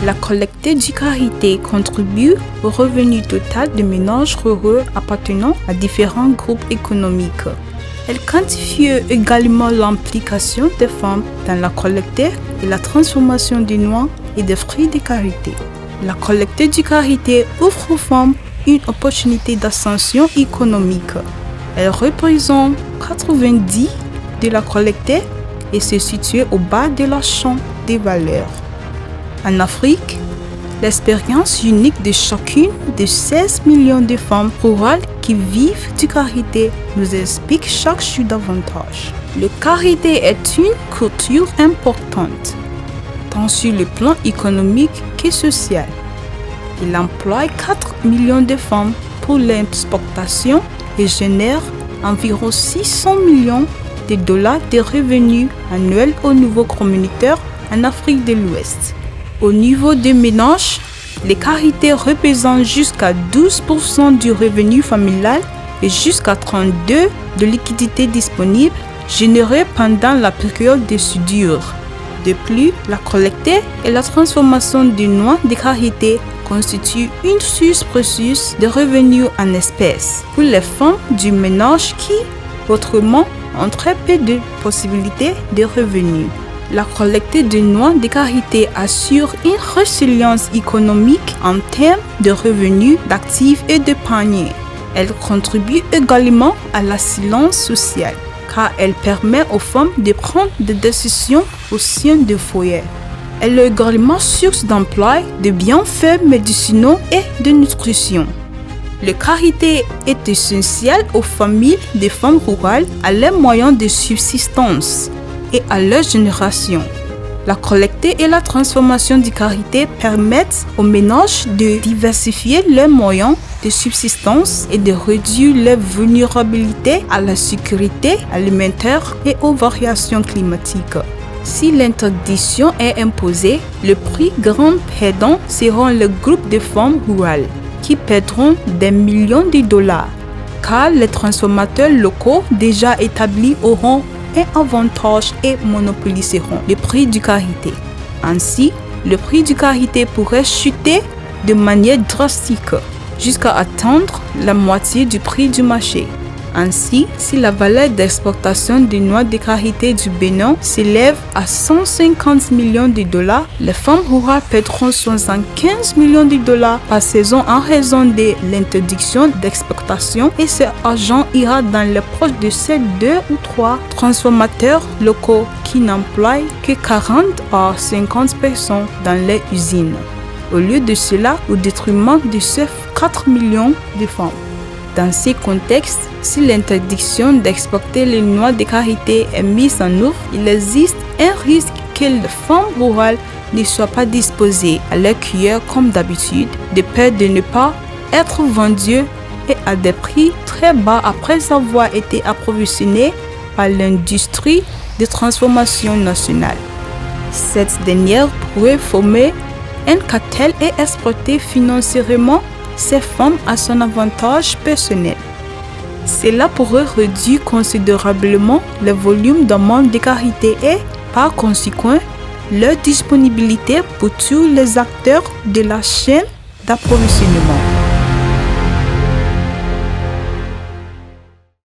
La collecte du karité contribue au revenu total des ménages ruraux appartenant à différents groupes économiques. Elle quantifie également l'implication des femmes dans la collecte et la transformation des noix et des fruits de karité. La collecte du karité offre aux femmes une opportunité d'ascension économique. Elle représente 90% de la collecte et se situe au bas de la chaîne des valeurs. En Afrique, l'expérience unique de chacune des 16 millions de femmes rurales qui vivent du karité nous explique chaque jour davantage. Le karité est une culture importante, tant sur le plan économique que social. Il emploie 4 millions de femmes pour l'exportation et génère environ 600 millions de dollars de revenus annuels au niveau communautaire en Afrique de l'Ouest. Au niveau des ménages, les karités représentent jusqu'à 12% du revenu familial et jusqu'à 32% de liquidités disponibles générées pendant la période de soudure. De plus, la collecte et la transformation des noix de karité constituent une source précieuse de revenus en espèces pour les femmes du ménage qui, autrement, ont très peu de possibilités de revenus. La collecte de noix de karité assure une résilience économique en termes de revenus, d'actifs et de paniers. Elle contribue également à la silence sociale, car elle permet aux femmes de prendre des décisions au sein des foyers. Elle est également source d'emploi, de bienfaits médicinaux et de nutrition. Le karité est essentiel aux familles des femmes rurales à leurs moyens de subsistance et à leur génération. La collecte et la transformation du karité permettent aux ménages de diversifier leurs moyens de subsistance et de réduire leur vulnérabilité à la sécurité alimentaire et aux variations climatiques. Si l'interdiction est imposée, le plus grand perdant seront les groupes de femmes rurales qui perdront des millions de dollars, car les transformateurs locaux déjà établis auront un avantage et monopoliseront le prix du karité. Ainsi, le prix du karité pourrait chuter de manière drastique jusqu'à atteindre la moitié du prix du marché. Ainsi, si la valeur d'exportation des noix de karité du Bénin s'élève à 150 millions de dollars, les femmes rurales perdront 75 millions de dollars par saison en raison de l'interdiction d'exportation et cet argent ira dans les poches de ces 2 ou 3 transformateurs locaux qui n'emploient que 40 à 50 personnes dans les usines. Au lieu de cela, au détriment de ces 4 millions de femmes. Dans ces contextes, si l'interdiction d'exporter les noix de karité est mise en œuvre, il existe un risque que les femmes rurales ne soient pas disposées à leur cueillir comme d'habitude, de peur de ne pas être vendues et à des prix très bas après avoir été approvisionnées par l'industrie de transformation nationale. Cette dernière pourrait former un cartel et exploiter financièrement ces femmes à son avantage personnel. Cela pourrait réduire considérablement le volume demande de karité et, par conséquent, leur disponibilité pour tous les acteurs de la chaîne d'approvisionnement.